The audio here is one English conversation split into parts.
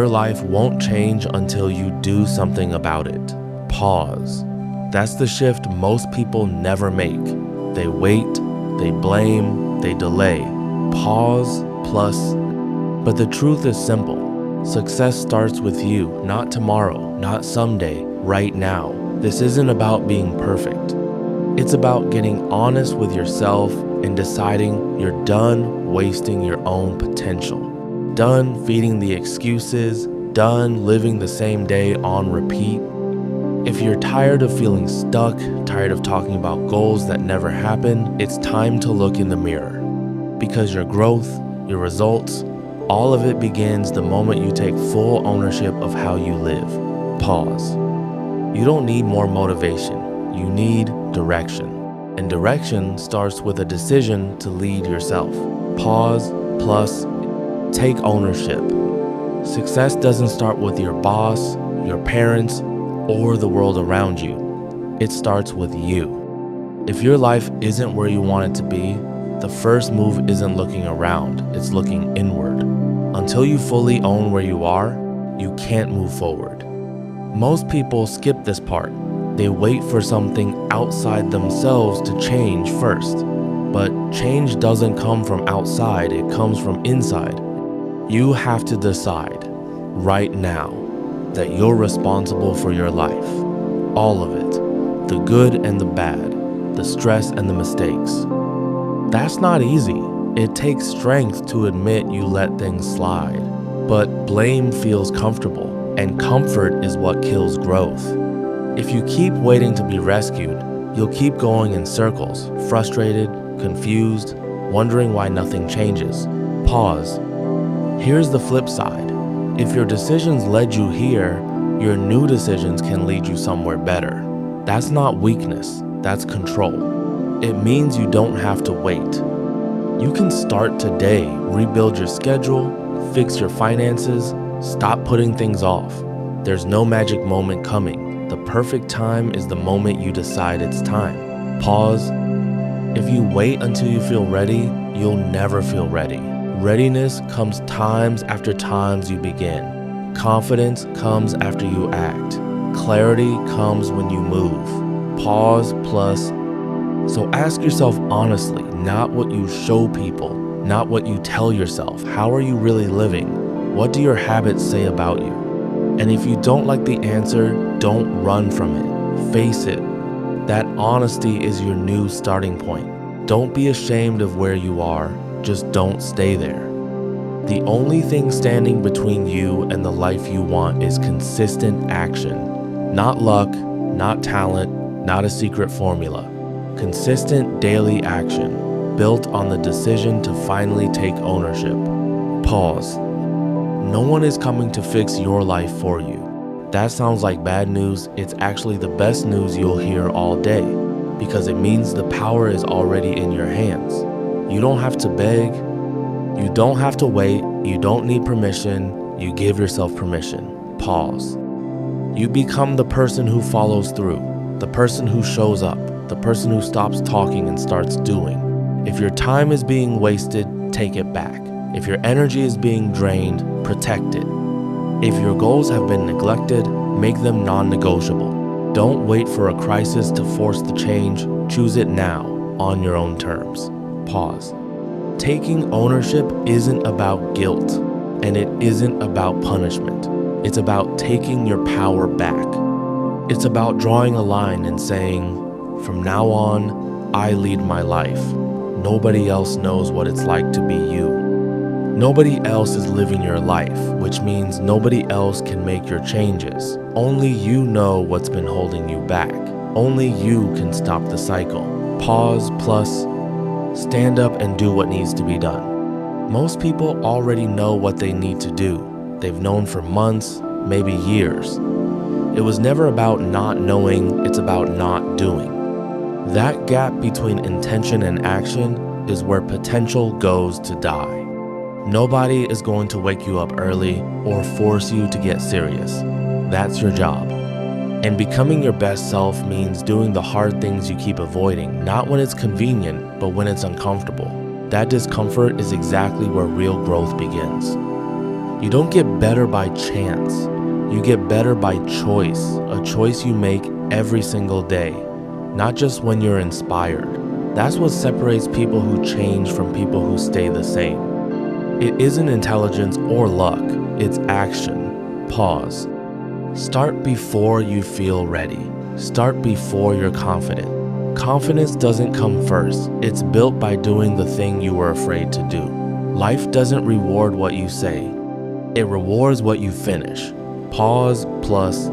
Your life won't change until you do something about it. Pause. That's the shift most people never make. They wait, they blame, they delay. Pause plus. But the truth is simple. Success starts with you, not tomorrow, not someday, right now. This isn't about being perfect. It's about getting honest with yourself and deciding you're done wasting your own potential. Done feeding the excuses, done living the same day on repeat. If you're tired of feeling stuck, tired of talking about goals that never happen, it's time to look in the mirror. Because your growth, your results, all of it begins the moment you take full ownership of how you live. Pause. You don't need more motivation. You need direction. And direction starts with a decision to lead yourself. Pause plus take ownership. Success doesn't start with your boss, your parents, or the world around you. It starts with you. If your life isn't where you want it to be, the first move isn't looking around, it's looking inward. Until you fully own where you are, you can't move forward. Most people skip this part. They wait for something outside themselves to change first. But change doesn't come from outside, it comes from inside. You have to decide right now that you're responsible for your life. All of it. The good and the bad, the stress and the mistakes. That's not easy. It takes strength to admit you let things slide. But blame feels comfortable, and comfort is what kills growth. If you keep waiting to be rescued, you'll keep going in circles, frustrated, confused, wondering why nothing changes. Pause. Here's the flip side. If your decisions led you here, your new decisions can lead you somewhere better. That's not weakness, that's control. It means you don't have to wait. You can start today, rebuild your schedule, fix your finances, stop putting things off. There's no magic moment coming. The perfect time is the moment you decide it's time. Pause. If you wait until you feel ready, you'll never feel ready. Readiness comes times after times you begin. Confidence comes after you act. Clarity comes when you move. Pause plus. So ask yourself honestly, not what you show people, not what you tell yourself. How are you really living? What do your habits say about you? And if you don't like the answer, don't run from it. Face it. That honesty is your new starting point. Don't be ashamed of where you are. Just don't stay there. The only thing standing between you and the life you want is consistent action. Not luck, not talent, not a secret formula. Consistent daily action, built on the decision to finally take ownership. Pause. No one is coming to fix your life for you. That sounds like bad news. It's actually the best news you'll hear all day, because it means the power is already in your hands. You don't have to beg. You don't have to wait. You don't need permission. You give yourself permission. Pause. You become the person who follows through, the person who shows up, the person who stops talking and starts doing. If your time is being wasted, take it back. If your energy is being drained, protect it. If your goals have been neglected, make them non-negotiable. Don't wait for a crisis to force the change. Choose it now, on your own terms. Pause. Taking ownership isn't about guilt, and it isn't about punishment. It's about taking your power back. It's about drawing a line and saying, from now on, I lead my life. Nobody else knows what it's like to be you. Nobody else is living your life, which means nobody else can make your changes. Only you know what's been holding you back. Only you can stop the cycle. Pause plus stand up and do what needs to be done. Most people already know what they need to do. They've known for months, maybe years. It was never about not knowing, it's about not doing. That gap between intention and action is where potential goes to die. Nobody is going to wake you up early or force you to get serious. That's your job. And becoming your best self means doing the hard things you keep avoiding, not when it's convenient, but when it's uncomfortable. That discomfort is exactly where real growth begins. You don't get better by chance. You get better by choice, a choice you make every single day, not just when you're inspired. That's what separates people who change from people who stay the same. It isn't intelligence or luck, it's action. Pause. Start before you feel ready. Start before you're confident. Confidence doesn't come first. It's built by doing the thing you were afraid to do. Life doesn't reward what you say. It rewards what you finish. Pause plus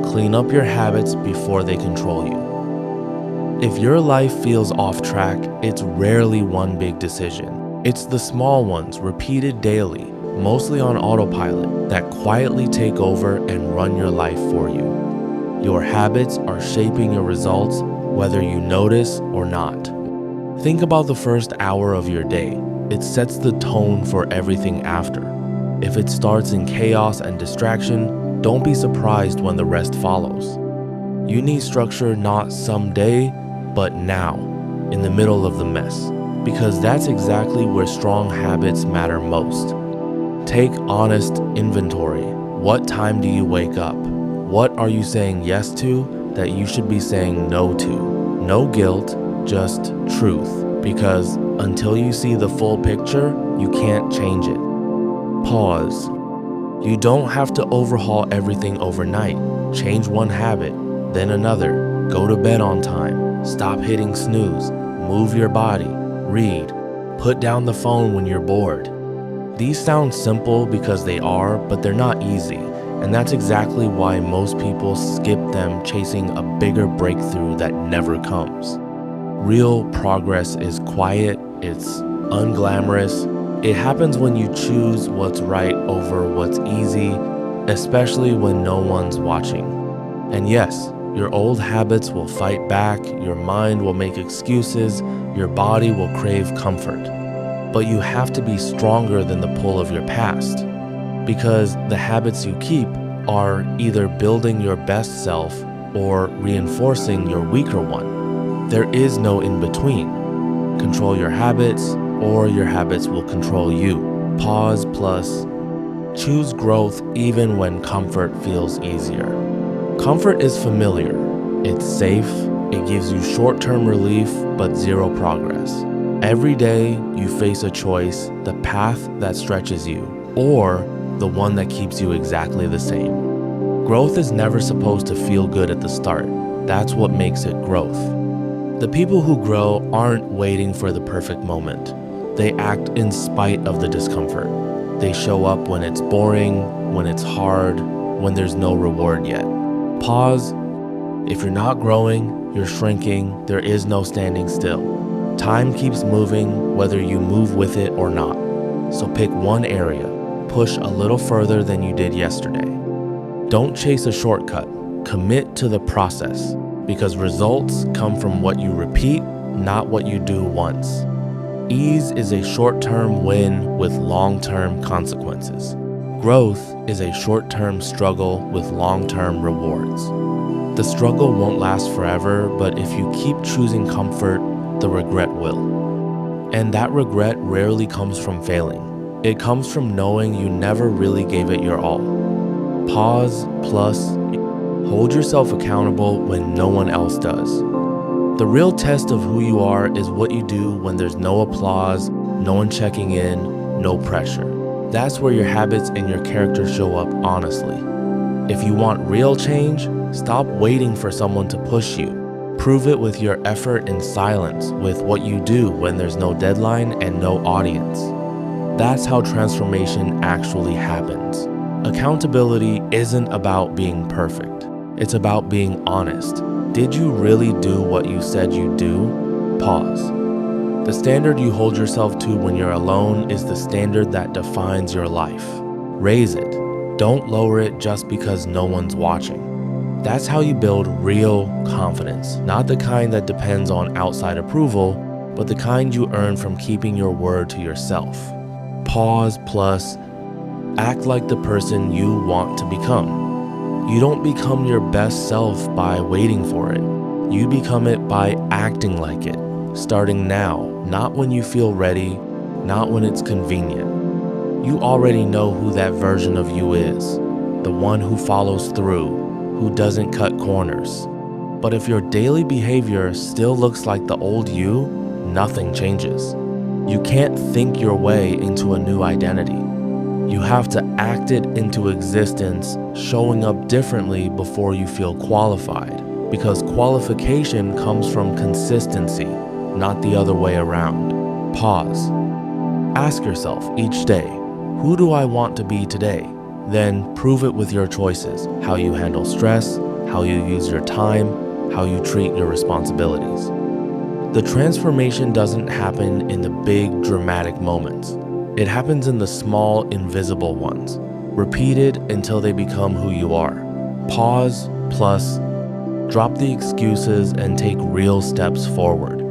clean up your habits before they control you. If your life feels off track, it's rarely one big decision. It's the small ones repeated daily, mostly on autopilot, that quietly take over and run your life for you. Your habits are shaping your results, whether you notice or not. Think about the first hour of your day. It sets the tone for everything after. If it starts in chaos and distraction, don't be surprised when the rest follows. You need structure not someday, but now, in the middle of the mess, because that's exactly where strong habits matter most. Take honest inventory. What time do you wake up? What are you saying yes to that you should be saying no to? No guilt, just truth, because until you see the full picture, you can't change it. Pause. You don't have to overhaul everything overnight. Change one habit, then another. Go to bed on time. Stop hitting snooze. Move your body. Read. Put down the phone when you're bored. These sound simple because they are, but they're not easy. And that's exactly why most people skip them chasing a bigger breakthrough that never comes. Real progress is quiet, it's unglamorous. It happens when you choose what's right over what's easy, especially when no one's watching. And yes, your old habits will fight back, your mind will make excuses, your body will crave comfort. But you have to be stronger than the pull of your past, because the habits you keep are either building your best self or reinforcing your weaker one. There is no in between. Control your habits, or your habits will control you. Pause plus choose growth even when comfort feels easier. Comfort is familiar. It's safe. It gives you short-term relief, but zero progress. Every day you face a choice, the path that stretches you, or the one that keeps you exactly the same. Growth is never supposed to feel good at the start. That's what makes it growth. The people who grow aren't waiting for the perfect moment. They act in spite of the discomfort. They show up when it's boring, when it's hard, when there's no reward yet. Pause. If you're not growing, you're shrinking. There is no standing still. Time keeps moving whether you move with it or not. So pick one area. Push a little further than you did yesterday. Don't chase a shortcut. Commit to the process, because results come from what you repeat, not what you do once. Ease is a short-term win with long-term consequences. Growth is a short-term struggle with long-term rewards. The struggle won't last forever, but if you keep choosing comfort, the regret will. And that regret rarely comes from failing. It comes from knowing you never really gave it your all. Pause plus hold yourself accountable when no one else does. The real test of who you are is what you do when there's no applause, no one checking in, no pressure. That's where your habits and your character show up honestly. If you want real change, stop waiting for someone to push you. Prove it with your effort in silence, with what you do when there's no deadline and no audience. That's how transformation actually happens. Accountability isn't about being perfect. It's about being honest. Did you really do what you said you'd do? Pause. The standard you hold yourself to when you're alone is the standard that defines your life. Raise it. Don't lower it just because no one's watching. That's how you build real confidence, not the kind that depends on outside approval, but the kind you earn from keeping your word to yourself. Pause plus act like the person you want to become. You don't become your best self by waiting for it. You become it by acting like it, starting now, not when you feel ready, not when it's convenient. You already know who that version of you is, the one who follows through, who doesn't cut corners. But if your daily behavior still looks like the old you, nothing changes. You can't think your way into a new identity. You have to act it into existence, showing up differently before you feel qualified, because qualification comes from consistency, not the other way around. Pause. Ask yourself each day, who do I want to be today? Then prove it with your choices, how you handle stress, how you use your time, how you treat your responsibilities. The transformation doesn't happen in the big, dramatic moments. It happens in the small, invisible ones, repeated until they become who you are. Pause, plus, drop the excuses and take real steps forward.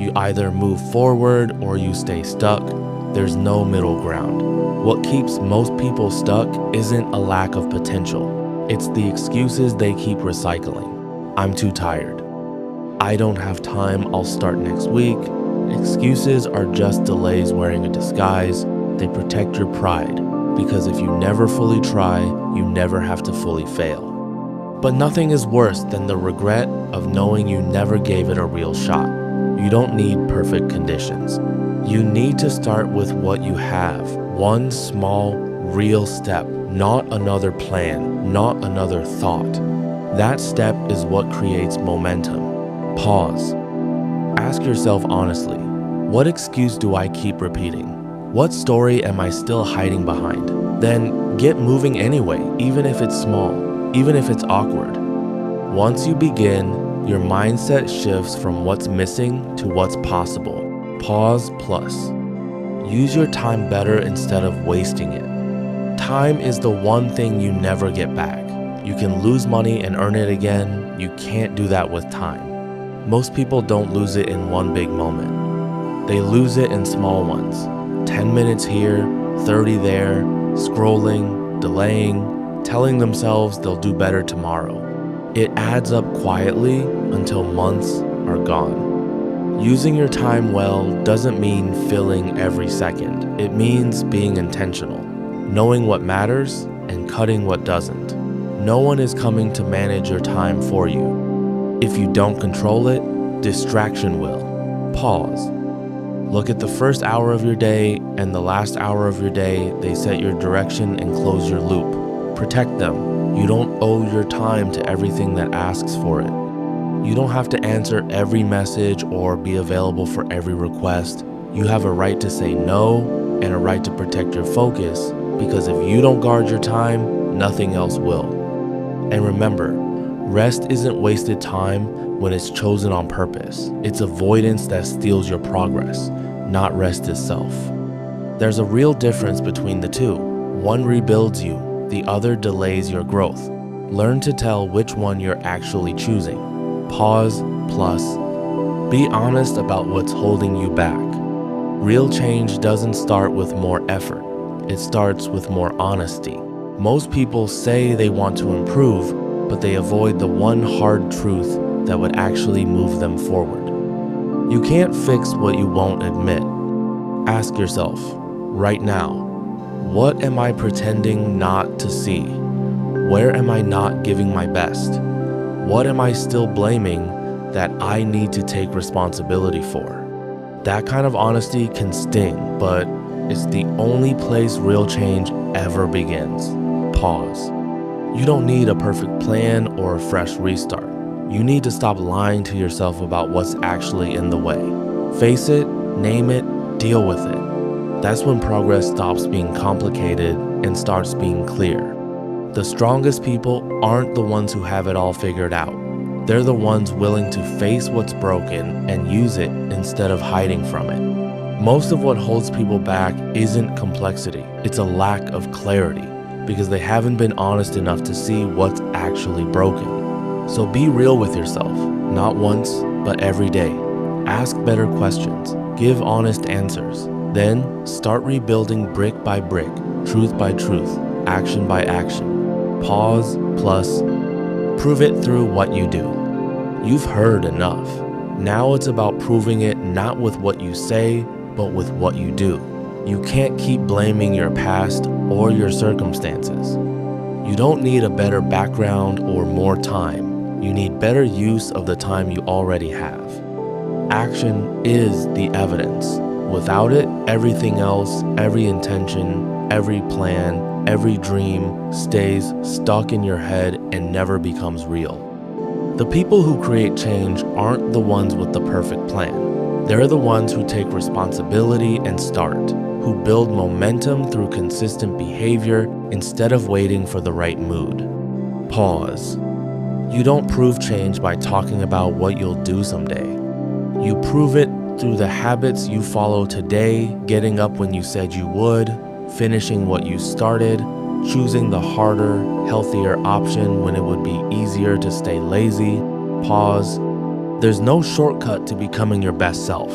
You either move forward or you stay stuck. There's no middle ground. What keeps most people stuck isn't a lack of potential. It's the excuses they keep recycling. I'm too tired. I don't have time, I'll start next week. Excuses are just delays wearing a disguise. They protect your pride, because if you never fully try, you never have to fully fail. But nothing is worse than the regret of knowing you never gave it a real shot. You don't need perfect conditions. You need to start with what you have. One small, real step, not another plan, not another thought. That step is what creates momentum. Pause. Ask yourself honestly, what excuse do I keep repeating? What story am I still hiding behind? Then get moving anyway, even if it's small, even if it's awkward. Once you begin, your mindset shifts from what's missing to what's possible. Pause plus. Use your time better instead of wasting it. Time is the one thing you never get back. You can lose money and earn it again. You can't do that with time. Most people don't lose it in one big moment. They lose it in small ones. 10 minutes here, 30 there, scrolling, delaying, telling themselves they'll do better tomorrow. It adds up quietly until months are gone. Using your time well doesn't mean filling every second. It means being intentional, knowing what matters and cutting what doesn't. No one is coming to manage your time for you. If you don't control it, distraction will. Pause. Look at the first hour of your day and the last hour of your day. They set your direction and close your loop. Protect them. You don't owe your time to everything that asks for it. You don't have to answer every message or be available for every request. You have a right to say no and a right to protect your focus, because if you don't guard your time, nothing else will. And remember, rest isn't wasted time when it's chosen on purpose. It's avoidance that steals your progress, not rest itself. There's a real difference between the two. One rebuilds you, the other delays your growth. Learn to tell which one you're actually choosing. Pause plus. Be honest about what's holding you back. Real change doesn't start with more effort. It starts with more honesty. Most people say they want to improve, but they avoid the one hard truth that would actually move them forward. You can't fix what you won't admit. Ask yourself, right now, what am I pretending not to see? Where am I not giving my best? What am I still blaming that I need to take responsibility for? That kind of honesty can sting, but it's the only place real change ever begins. Pause. You don't need a perfect plan or a fresh restart. You need to stop lying to yourself about what's actually in the way. Face it, name it, deal with it. That's when progress stops being complicated and starts being clear. The strongest people aren't the ones who have it all figured out. They're the ones willing to face what's broken and use it instead of hiding from it. Most of what holds people back isn't complexity, it's a lack of clarity, because they haven't been honest enough to see what's actually broken. So be real with yourself, not once, but every day. Ask better questions, give honest answers. Then start rebuilding brick by brick, truth by truth, action by action. Pause plus prove it through what you do. You've heard enough. Now it's about proving it not with what you say, but with what you do. You can't keep blaming your past or your circumstances. You don't need a better background or more time. You need better use of the time you already have. Action is the evidence. Without it, everything else, every intention, every plan, every dream stays stuck in your head and never becomes real. The people who create change aren't the ones with the perfect plan. They're the ones who take responsibility and start, who build momentum through consistent behavior instead of waiting for the right mood. Pause. You don't prove change by talking about what you'll do someday. You prove it through the habits you follow today, getting up when you said you would, finishing what you started, choosing the harder, healthier option when it would be easier to stay lazy. Pause. There's no shortcut to becoming your best self.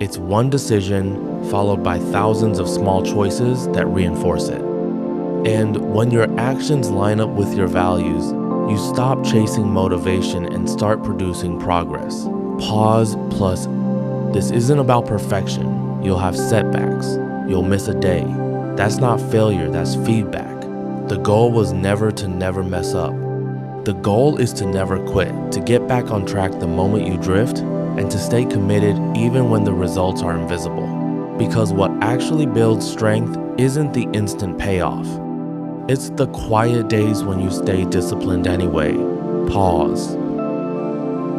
It's one decision followed by thousands of small choices that reinforce it. And when your actions line up with your values, you stop chasing motivation and start producing progress. Pause plus. This isn't about perfection. You'll have setbacks. You'll miss a day. That's not failure, that's feedback. The goal was never to never mess up. The goal is to never quit, to get back on track the moment you drift, and to stay committed even when the results are invisible. Because what actually builds strength isn't the instant payoff. It's the quiet days when you stay disciplined anyway. Pause.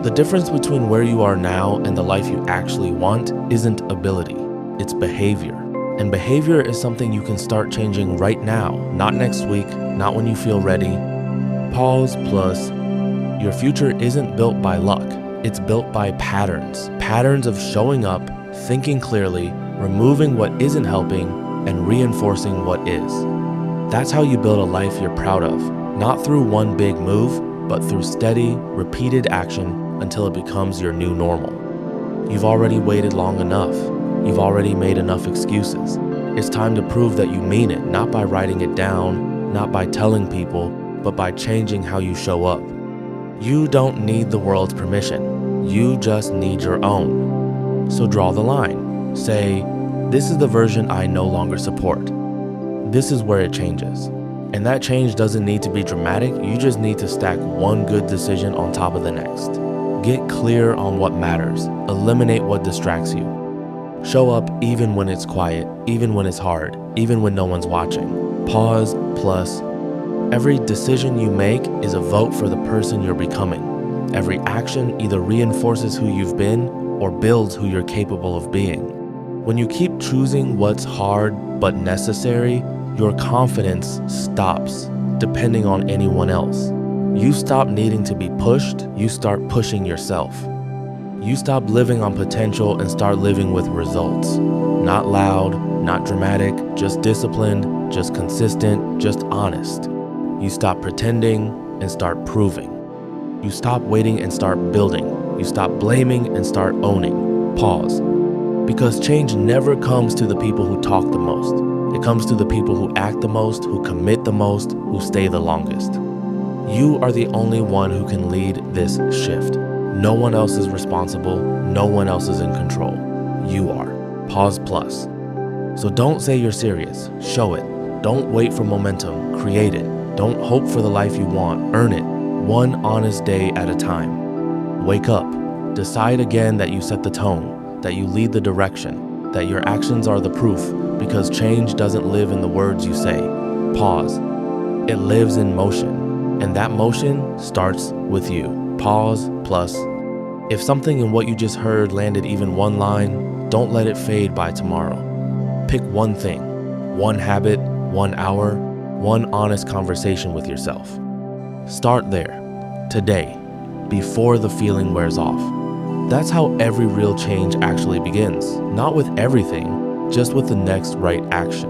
The difference between where you are now and the life you actually want isn't ability, it's behavior. And behavior is something you can start changing right now, not next week, not when you feel ready. Pause plus. Your future isn't built by luck. It's built by patterns. Patterns of showing up, thinking clearly, removing what isn't helping, and reinforcing what is. That's how you build a life you're proud of, not through one big move, but through steady, repeated action until it becomes your new normal. You've already waited long enough. You've already made enough excuses. It's time to prove that you mean it, not by writing it down, not by telling people, but by changing how you show up. You don't need the world's permission. You just need your own. So draw the line. Say, this is the version I no longer support. This is where it changes. And that change doesn't need to be dramatic. You just need to stack one good decision on top of the next. Get clear on what matters. Eliminate what distracts you. Show up even when it's quiet, even when it's hard, even when no one's watching. Pause plus. Every decision you make is a vote for the person you're becoming. Every action either reinforces who you've been or builds who you're capable of being. When you keep choosing what's hard but necessary, your confidence stops depending on anyone else. You stop needing to be pushed, you start pushing yourself. You stop living on potential and start living with results. Not loud, not dramatic, just disciplined, just consistent, just honest. You stop pretending and start proving. You stop waiting and start building. You stop blaming and start owning. Pause. Because change never comes to the people who talk the most. It comes to the people who act the most, who commit the most, who stay the longest. You are the only one who can lead this shift. No one else is responsible. No one else is in control. You are. Pause plus. So don't say you're serious. Show it. Don't wait for momentum. Create it. Don't hope for the life you want. Earn it. One honest day at a time. Wake up. Decide again that you set the tone, that you lead the direction, that your actions are the proof, because change doesn't live in the words you say. Pause. It lives in motion, and that motion starts with you. Pause plus. If something in what you just heard landed even one line, don't let it fade by tomorrow. Pick one thing, one habit, 1 hour, one honest conversation with yourself. Start there, today, before the feeling wears off. That's how every real change actually begins, not with everything, just with the next right action.